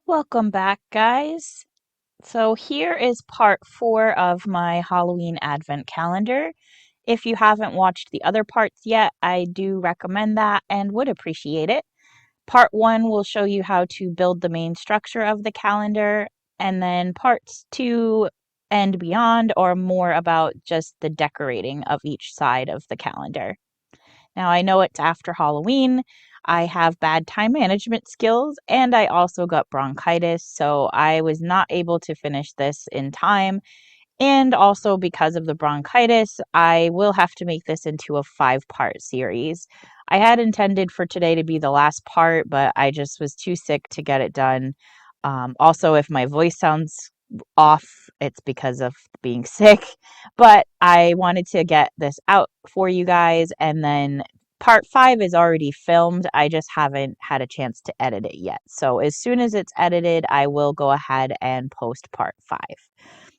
Welcome back, guys. So here is part 4 of my Halloween Advent calendar. If you haven't watched the other parts yet, I do recommend that and would appreciate it. Part 1 will show you how to build the main structure of the calendar, and then parts 2 and beyond are more about just the decorating of each side of the calendar. Now, I know it's after Halloween. I have bad time management skills, and I also got bronchitis, so I was not able to finish this in time. And also, because of the bronchitis, I will have to make this into a 5-part series. I had intended for today to be the last part, but I just was too sick to get it done. Also, if my voice sounds off, it's because of being sick. But I wanted to get this out for you guys, and then part 5 is already filmed. I just haven't had a chance to edit it yet. So as soon as it's edited, I will go ahead and post part 5.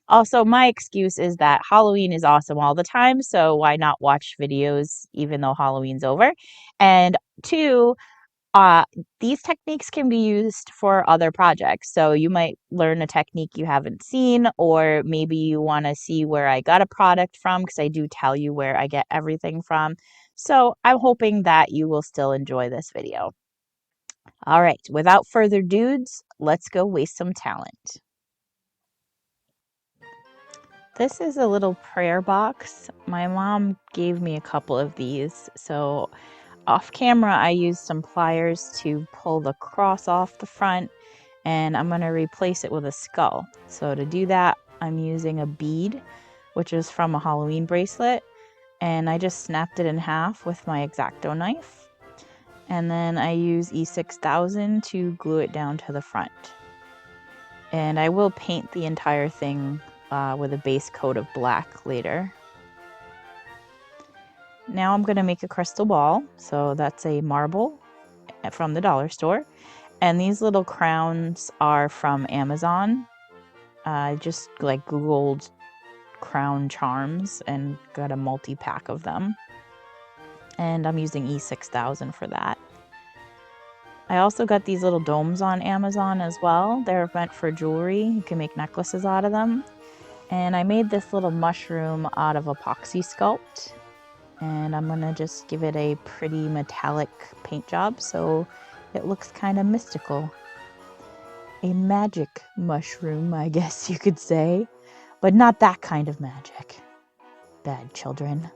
Also, my excuse is that Halloween is awesome all the time, so why not watch videos even though Halloween's over? And 2, uh, these techniques can be used for other projects. So you might learn a technique you haven't seen, or maybe you want to see where I got a product from, because I do tell you where I get everything from. So I'm hoping that you will still enjoy this video. All right, without further dudes, let's go waste some talent. This is a little prayer box. My mom gave me a couple of these, so off camera I used some pliers to pull the cross off the front, and I'm going to replace it with a skull. So to do that, I'm using a bead, which is from a Halloween bracelet, and I just snapped it in half with my X-Acto knife. And then I use E6000 to glue it down to the front. And I will paint the entire thing with a base coat of black later. Now I'm going to make a crystal ball. So that's a marble from the dollar store. And these little crowns are from Amazon. I just Googled crown charms and got a multi-pack of them. And I'm using E6000 for that. I also got these little domes on Amazon as well. They're meant for jewelry. You can make necklaces out of them. And I made this little mushroom out of epoxy sculpt. And I'm going to just give it a pretty metallic paint job so it looks kind of mystical. A magic mushroom, I guess you could say. But not that kind of magic. Bad children.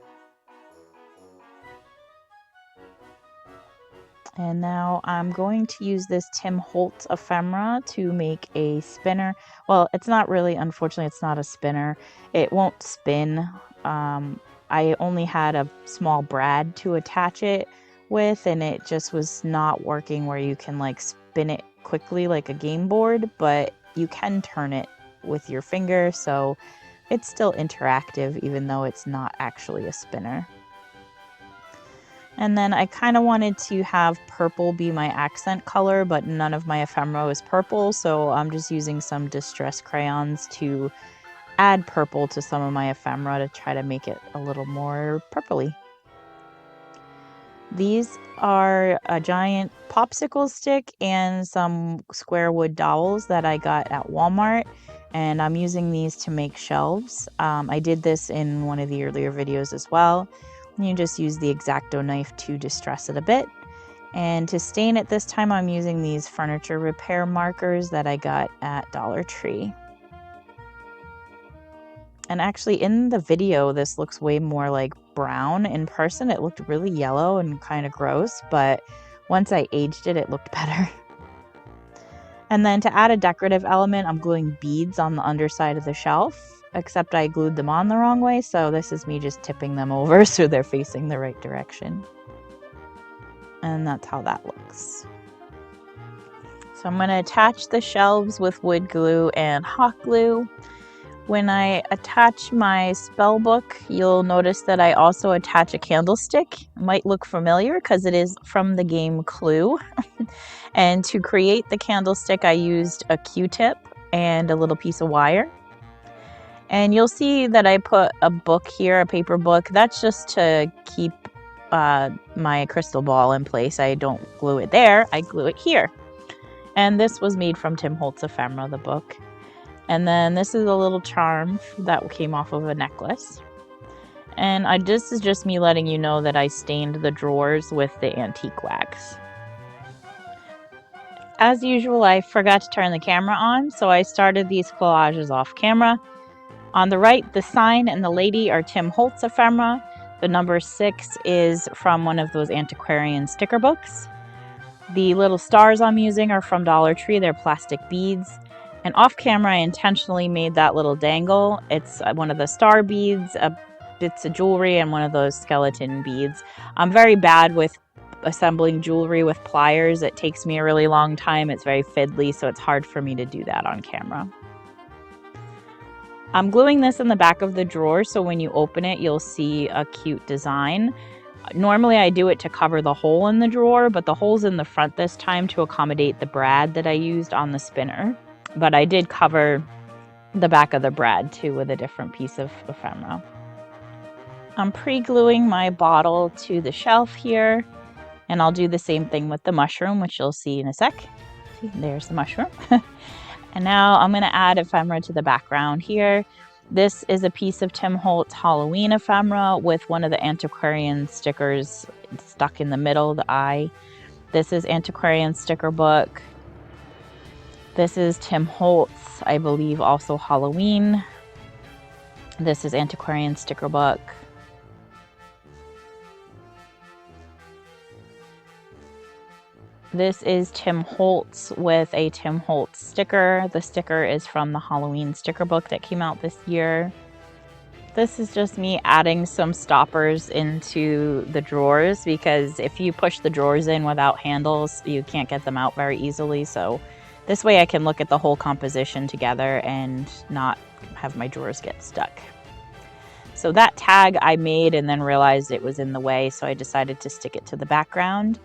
And now I'm going to use this Tim Holtz ephemera to make a spinner. Well, it's not really, unfortunately, it's not a spinner. It won't spin. I only had a small brad to attach it with, and it just was not working where you can spin it quickly like a game board, but you can turn it with your finger, so it's still interactive even though it's not actually a spinner. And then I kind of wanted to have purple be my accent color, but none of my ephemera is purple, so I'm just using some distress crayons to add purple to some of my ephemera to try to make it a little more purpley. These are a giant popsicle stick and some square wood dowels that I got at Walmart, and I'm using these to make shelves. I did this in one of the earlier videos as well. You just use the X-Acto knife to distress it a bit. And to stain it this time, I'm using these furniture repair markers that I got at Dollar Tree. And actually in the video, this looks way more like brown. In person, it looked really yellow and kind of gross, but once I aged it, it looked better. And then to add a decorative element, I'm gluing beads on the underside of the shelf. Except I glued them on the wrong way, so this is me just tipping them over so they're facing the right direction. And that's how that looks. So I'm going to attach the shelves with wood glue and hot glue. When I attach my spell book, you'll notice that I also attach a candlestick. It might look familiar because it is from the game Clue. And to create the candlestick, I used a Q-tip and a little piece of wire. And you'll see that I put a book here, a paper book. That's just to keep my crystal ball in place. I don't glue it there, I glue it here. And this was made from Tim Holtz Ephemera, the book. And then this is a little charm that came off of a necklace. And this is just me letting you know that I stained the drawers with the antique wax. As usual, I forgot to turn the camera on, so I started these collages off camera. On the right, the sign and the lady are Tim Holtz ephemera. The number 6 is from one of those antiquarian sticker books. The little stars I'm using are from Dollar Tree. They're plastic beads. And off camera, I intentionally made that little dangle. It's one of the star beads, bits of jewelry, and one of those skeleton beads. I'm very bad with assembling jewelry with pliers. It takes me a really long time. It's very fiddly, so it's hard for me to do that on camera. I'm gluing this in the back of the drawer, so when you open it, you'll see a cute design. Normally I do it to cover the hole in the drawer, but the hole's in the front this time to accommodate the brad that I used on the spinner. But I did cover the back of the brad too with a different piece of ephemera. I'm pre-gluing my bottle to the shelf here, and I'll do the same thing with the mushroom, which you'll see in a sec. See, there's the mushroom. And now I'm going to add ephemera to the background here. This is a piece of Tim Holtz Halloween ephemera with one of the antiquarian stickers stuck in the middle, the eye. This is antiquarian sticker book. This is Tim Holtz, I believe also Halloween. This is antiquarian sticker book. This is Tim Holtz with a Tim Holtz sticker. The sticker is from the Halloween sticker book that came out this year. This is just me adding some stoppers into the drawers, because if you push the drawers in without handles, you can't get them out very easily. So this way I can look at the whole composition together and not have my drawers get stuck. So that tag I made and then realized it was in the way, so I decided to stick it to the background.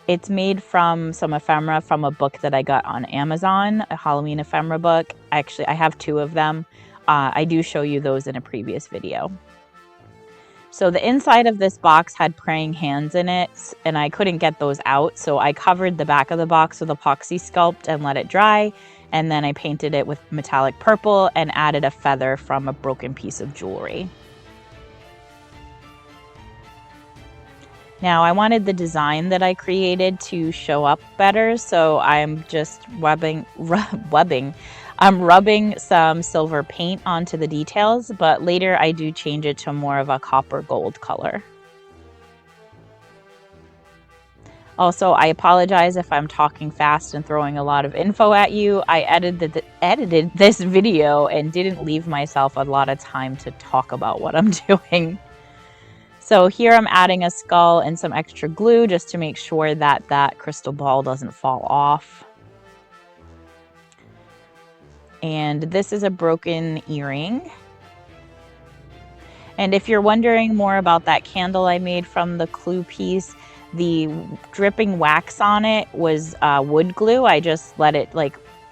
It's made from some ephemera from a book that I got on Amazon, a Halloween ephemera book. Actually, I have 2 of them. I do show you those in a previous video. So the inside of this box had praying hands in it, and I couldn't get those out. So I covered the back of the box with epoxy sculpt and let it dry. And then I painted it with metallic purple and added a feather from a broken piece of jewelry. Now I wanted the design that I created to show up better, so I'm just I'm rubbing some silver paint onto the details, but later I do change it to more of a copper gold color. Also, I apologize if I'm talking fast and throwing a lot of info at you. I edited this video and didn't leave myself a lot of time to talk about what I'm doing. So here I'm adding a skull and some extra glue just to make sure that that crystal ball doesn't fall off. And this is a broken earring. And if you're wondering more about that candle I made from the clue piece, the dripping wax on it was wood glue. I just let it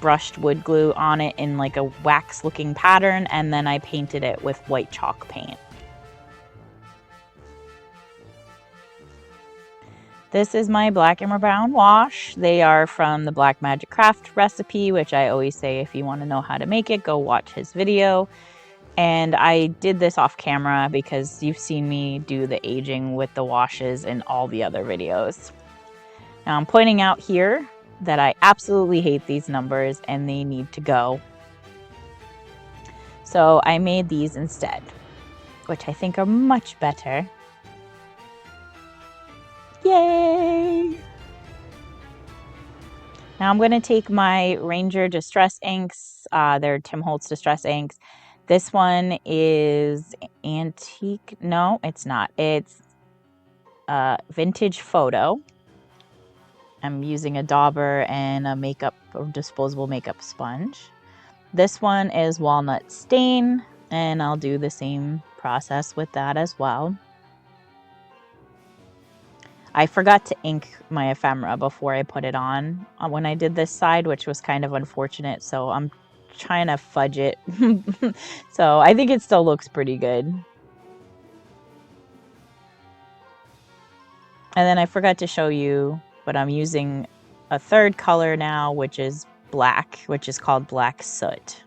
brushed wood glue on it in like a wax looking pattern, and then I painted it with white chalk paint. This is my black and brown wash. They are from the Black Magic Craft recipe, which I always say if you want to know how to make it, go watch his video. And I did this off camera because you've seen me do the aging with the washes in all the other videos. Now I'm pointing out here that I absolutely hate these numbers and they need to go. So I made these instead, which I think are much better. Yay! Now I'm going to take my Ranger Distress inks. They're Tim Holtz Distress inks. This one is antique. No, it's not. It's vintage photo. I'm using a dauber and a disposable makeup sponge. This one is walnut stain, and I'll do the same process with that as well. I forgot to ink my ephemera before I put it on when I did this side, which was kind of unfortunate, so I'm trying to fudge it. So I think it still looks pretty good. And then I forgot to show you, but I'm using a third color now, which is black, which is called Black Soot.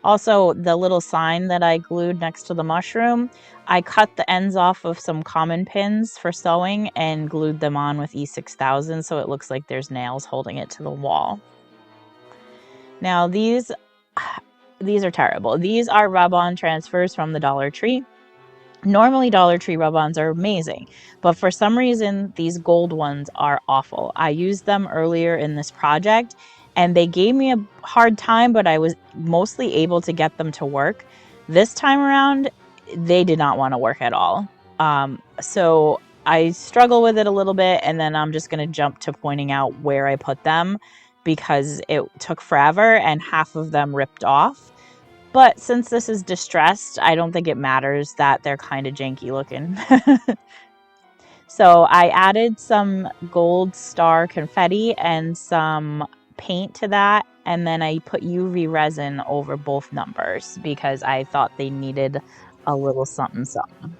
Also, the little sign that I glued next to the mushroom, I cut the ends off of some common pins for sewing and glued them on with E6000 so it looks like there's nails holding it to the wall. Now these are terrible. These are rub-on transfers from the Dollar Tree. Normally Dollar Tree rub-ons are amazing, but for some reason these gold ones are awful. I used them earlier in this project and they gave me a hard time, but I was mostly able to get them to work. This time around, they did not want to work at all. So I struggle with it a little bit, and then I'm just going to jump to pointing out where I put them because it took forever and half of them ripped off. But since this is distressed, I don't think it matters that they're kind of janky looking. So I added some gold star confetti and some paint to that, and then I put UV resin over both numbers because I thought they needed a little something something.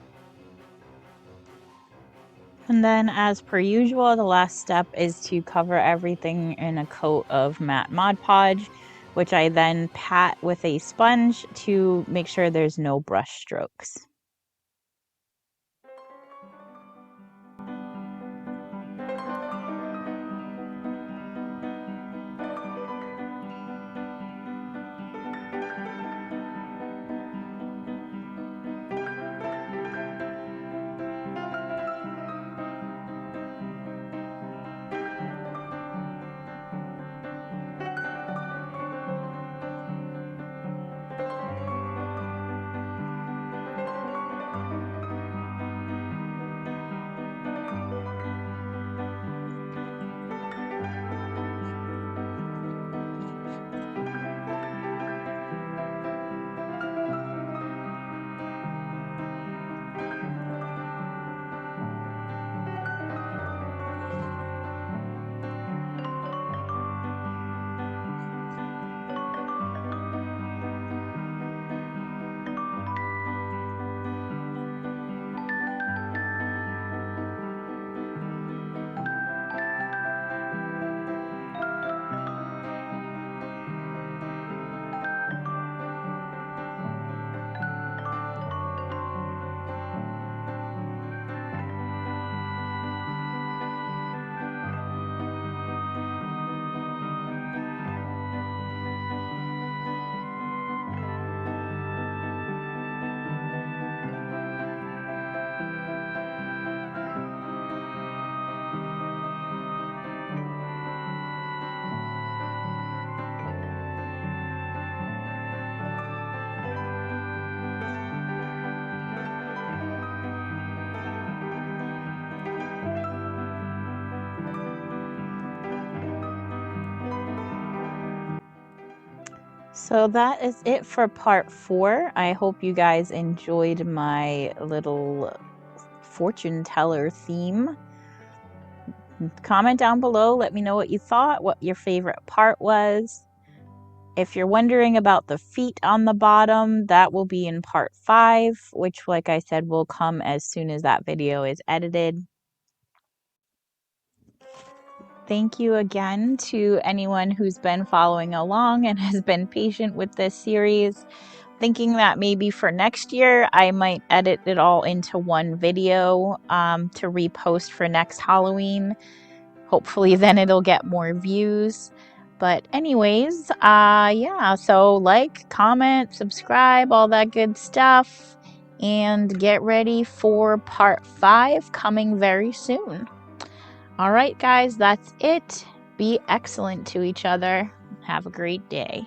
And then, as per usual, the last step is to cover everything in a coat of matte Mod Podge, which I then pat with a sponge to make sure there's no brush strokes. So that is it for part 4. I hope you guys enjoyed my little fortune teller theme. Comment down below, let me know what you thought, what your favorite part was. If you're wondering about the feet on the bottom, that will be in part 5, which, like I said, will come as soon as that video is edited. Thank you again to anyone who's been following along and has been patient with this series. Thinking that maybe for next year, I might edit it all into one video to repost for next Halloween. Hopefully then it'll get more views. But anyways, yeah, so like, comment, subscribe, all that good stuff. And get ready for part 5 coming very soon. All right, guys, that's it. Be excellent to each other. Have a great day.